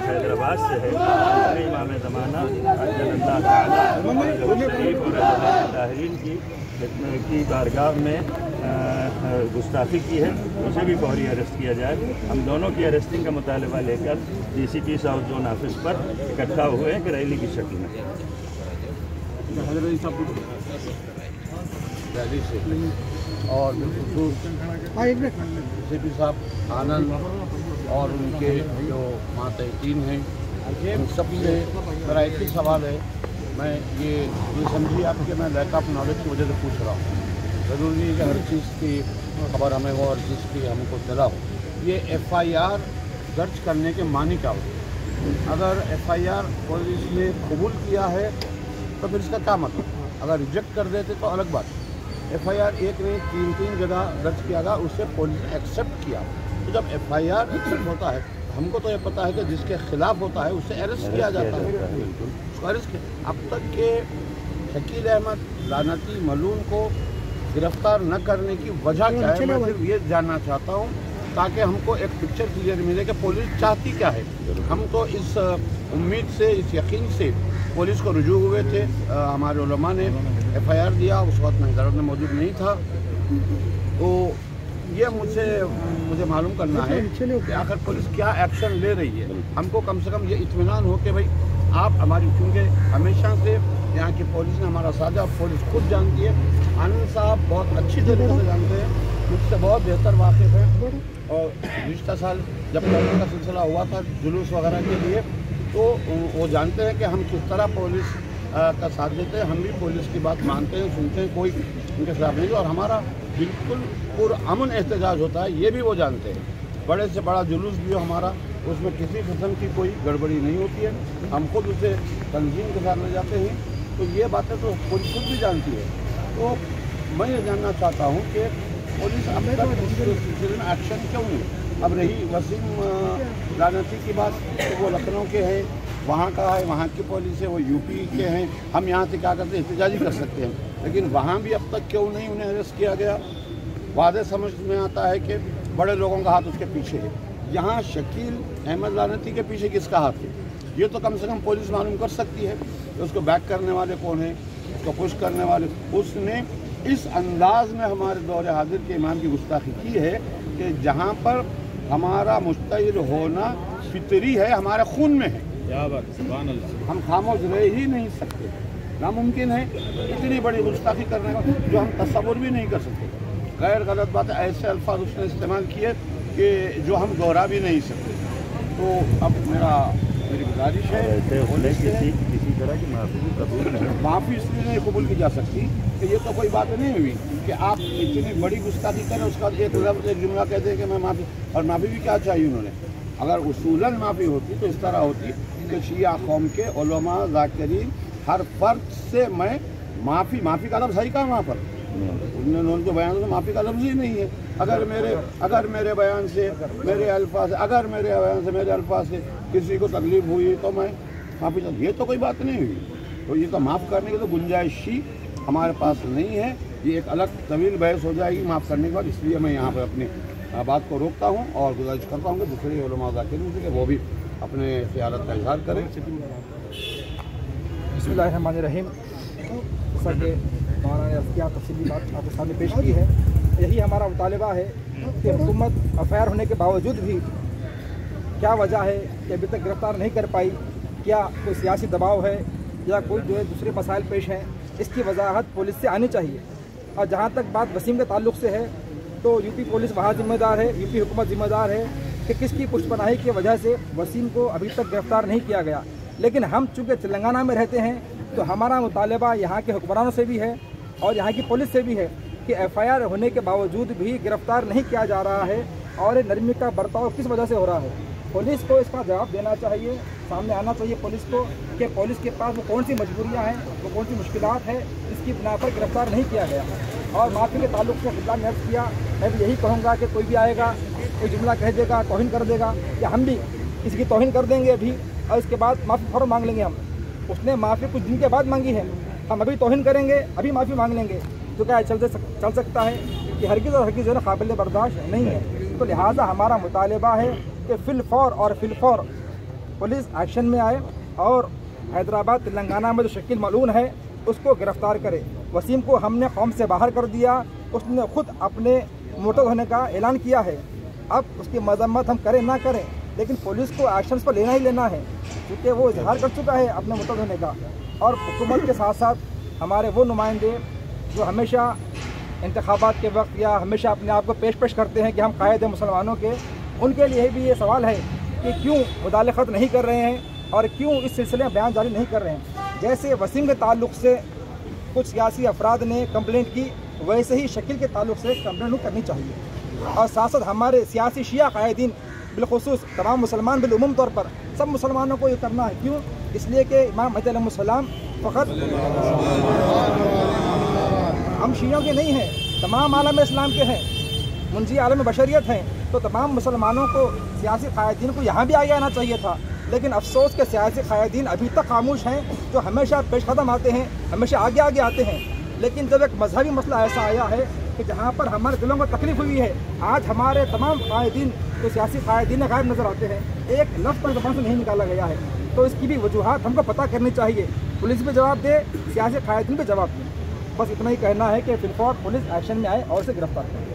हैदराबाद से है इमाम ज़माना ताहरीन की बारगाह में गुस्ताखी की है, उसे भी फौरी अरेस्ट किया जाए। हम दोनों की अरेस्टिंग का मुतालबा लेकर DCP साउथ जोन ऑफिस पर इकट्ठा हुए हैं कि रैली की शक्ल में। दिल्ली से और DCP साहब आनंद और उनके जो मातहतीन हैं, इन सबसे मेरा एक ही सवाल है। मैं ये समझिए आपके मैं लैक ऑफ नॉलेज की वजह से पूछ रहा हूँ। ज़रूरी है कि हर चीज़ की खबर हमें हो, हर चीज़ की हमको चला हो। ये FIR दर्ज करने के मानी क्या होती है? अगर FIR पुलिस ने कबूल किया है तो फिर इसका क्या मतलब? अगर रिजेक्ट कर देते तो अलग बात। FIR एक नहीं 3 जगह दर्ज किया गया, उससे पुलिस ने एक्सेप्ट किया। तो जब FIR एक्सेप्ट होता है, हमको तो ये पता है कि जिसके खिलाफ होता है उससे अरेस्ट किया जाता है। उसको अरेस्ट किया। अब तक के शकील अहमद लानती मलून को गिरफ्तार न करने की वजह क्या है? मैं सिर्फ ये जानना चाहता हूँ ताकि हमको एक पिक्चर क्लियर मिले कि पुलिस चाहती क्या है। हम तो इस उम्मीद से, इस यकीन से पुलिस को रुजू हुए थे। हमारे उलमा ने FIR दिया, उस वक्त मैं हैदराबाद में मौजूद नहीं था। तो ये मुझे मालूम करना है कि आखिर पुलिस क्या एक्शन ले रही है। हमको कम से कम ये इत्मीनान हो कि भाई आप हमारी, क्योंकि हमेशा से यहाँ की पुलिस ने हमारा साझा, पुलिस खुद जानती है। आनंद साहब बहुत अच्छी तरीके से जानते हैं, मुझसे बहुत बेहतर वाकिफ़ है। और पिछले साल जब करने का सिलसिला हुआ था जुलूस वगैरह के लिए, तो वो जानते हैं कि हम किस तरह पुलिस का साथ देते हैं। हम भी पुलिस की बात मानते हैं, सुनते हैं, कोई उनके खिलाफ नहीं। और हमारा बिल्कुल पुरअमन एहतजाज होता है, ये भी वो जानते हैं। बड़े से बड़ा जुलूस भी हो हमारा, उसमें किसी किस्म की कोई गड़बड़ी नहीं होती है। हम खुद उसे तंजीम के साथ ले जाते हैं। तो ये बातें तो पुलिस खुद भी जानती है। तो मैं ये जानना चाहता हूँ कि पुलिस अब तक इस सिलसिले में एक्शन क्यों नहीं? अब रही वसीम लानती की बात, तो वो लखनऊ के हैं, वहाँ का है, वहाँ की पुलिस है, वो यूपी के हैं। हम यहाँ से क्या करते हैं, एहतजाजी कर सकते हैं, लेकिन वहाँ भी अब तक क्यों नहीं उन्हें अरेस्ट किया गया? वादे समझ में आता है कि बड़े लोगों का हाथ उसके पीछे है। यहाँ शकील अहमद लानती के पीछे किसका हाथ है, ये तो कम से कम पुलिस मालूम कर सकती है। उसको बैक करने वाले कौन है, उसको पुश करने वाले। उसने इस अंदाज में हमारे दौरे हाजिर के इमाम की गुस्ताखी की है कि जहाँ पर हमारा मुस्तहिल होना फितरी है, हमारे खून में है, हम खामोश रह ही नहीं सकते। नामुमकिन है इतनी बड़ी गुस्ताखी करने का जो हम तस्वुर भी नहीं कर सकते। गैर गलत बात है, ऐसे अल्फाज उसने इस्तेमाल किए कि जो हम दोहरा भी नहीं सकते। तो अब मेरी गुजारिश है किसी तरह की माफ़ी भी कबूल नहीं, माफ़ी इसलिए नहीं कबूल की जा सकती कि ये तो कोई बात नहीं हुई कि आप इतनी बड़ी गुस्ताखी करें, उसका एक लफ्ज़ एक जुमला कह दें कि मैं माफ़ी। और माफ़ी भी क्या चाहिए उन्होंने? अगर उसूलन माफ़ी होती तो इस तरह होती कि शिया कौम के उलमा ज़ाकिरीन हर फर्द से मैं माफ़ी का लफ्ज़ है कहाँ वहाँ पर? उनके बयान में माफ़ी का लफ्ज़ ही नहीं है। अगर मेरे बयान से मेरे अल्फाज से किसी को तकलीफ हुई तो मैं माफ़ी चाहूँ, ये तो कोई बात नहीं हुई। तो ये तो माफ़ करने की तो गुंजाइश ही हमारे पास नहीं है। ये एक अलग तवील बहस हो जाएगी माफ़ करने के बाद। इसलिए मैं यहाँ पर अपनी बात को रोकता हूँ और गुजारिश करता हूँ कि दूसरे उलमा ज़ाकिरीन से वो भी अपने ख्यालत का इज़हार करें। बिस्मिल्लाहिर्रहमानिर्रहीम। जैसा कि मौलाना ने क्या तफसीली बात आपके सामने पेश की है, यही हमारा मुतालिबा है कि हुकूमत एफआईआर होने के बावजूद भी क्या वजह है कि अभी तक गिरफ़्तार नहीं कर पाई। क्या कोई सियासी दबाव है या कोई जो है दूसरे मसाइल पेश हैं, इसकी वजाहत पुलिस से आनी चाहिए। और जहाँ तक बात वसीम के ताल्लुक़ से है तो यूपी पुलिस वहाँ ज़िम्मेदार है, यूपी हुकूमत ज़िम्मेदार है कि किसकी पुष्पनाही की वजह से वसीम को अभी तक गिरफ़्तार नहीं किया गया। लेकिन हम चूँकि तेलंगाना में रहते हैं तो हमारा मुतालबा यहाँ के हुक्मरानों से भी है और यहाँ की पुलिस से भी है कि एफआईआर होने के बावजूद भी गिरफ़्तार नहीं किया जा रहा है और नरमी का बर्ताव किस वजह से हो रहा है। पुलिस को इसका जवाब देना चाहिए, सामने आना चाहिए पुलिस को कि पुलिस के पास वो कौन सी मजबूरियाँ हैं, वो कौन सी मुश्किलात हैं जिसकी बिना पर गिरफ़्तार नहीं किया गया। और माफ़ी के ताल्लुक़ से खिदमत में अर्ज़ किया, मैं भी यही कहूँगा कि कोई भी आएगा कोई जुमला कह देगा, तौहीन कर देगा, या हम भी किसी की तौहीन कर देंगे अभी और इसके बाद माफ़ी फ़ौरन मांग लेंगे। हम उसने माफ़ी कुछ दिन के बाद मांगी है, हम अभी तौहीन करेंगे, अभी माफ़ी मांग लेंगे, तो क्या चल सकता है कि हरगिज़ और हरगिज़ जो है काबिल बर्दाश्त नहीं है। तो लिहाजा हमारा मुतालिबा है कि फिलफौर पुलिस एक्शन में आए और हैदराबाद तेलंगाना में जो शकील मलून है उसको गिरफ़्तार करे। वसीम को हमने कौम से बाहर कर दिया, उसने खुद अपने मुर्तद होने का ऐलान किया है। अब उसकी मजम्मत हम करें ना करें, लेकिन पुलिस को एक्शन पर लेना ही लेना है क्योंकि वो इजहार कर चुका है अपने मुर्तद होने का। और हुकूमत के साथ साथ हमारे वो नुमाइंदे जो हमेशा इंतखाबात के वक्त या हमेशा अपने आप को पेश करते हैं कि हम कायद हैं मुसलमानों के, उनके लिए भी ये सवाल है कि क्यों मुदाखलत नहीं कर रहे हैं और क्यों इस सिलसिले में बयान जारी नहीं कर रहे हैं। जैसे वसीम के ताल्लुक़ से कुछ सियासी अफराद ने कंप्लेंट की, वैसे ही शकील के ताल्लुक़ से कंप्लेंट करनी चाहिए। और साथ साथ हमारे सियासी शिया कायदीन बिलखुसूस तमाम मुसलमान बिलउमुम तौर पर सब मुसलमानों को ये करना है। क्यों? इसलिए कि इमाम महदी अलैहिस्सलाम फ़कत हम शियों के नहीं हैं, तमाम आलम इस्लाम के हैं, मुंजी आलम बशरियत हैं। तो तमाम मुसलमानों को सियासी कायदीन को यहाँ भी आगे आना चाहिए था, लेकिन अफसोस के सियासी कायदीन अभी तक खामोश हैं, जो हमेशा पेश कदम आते हैं, हमेशा आगे आते हैं। लेकिन जब एक मजहबी मसला ऐसा आया है कि जहाँ पर हमारे दिलों को तकलीफ हुई है, आज हमारे तमाम कायदीन जो सियासी कायदीन गायब नज़र आते हैं, एक लफ्ज़ पर ज़बान से नहीं निकाला गया है। तो इसकी भी वजूहात हमको पता करनी चाहिए, पुलिस भी जवाब दे, सियासी कायदीन भी जवाब दें। बस इतना ही कहना है कि फिलहाल पुलिस एक्शन में आए और उसे गिरफ्तार करें।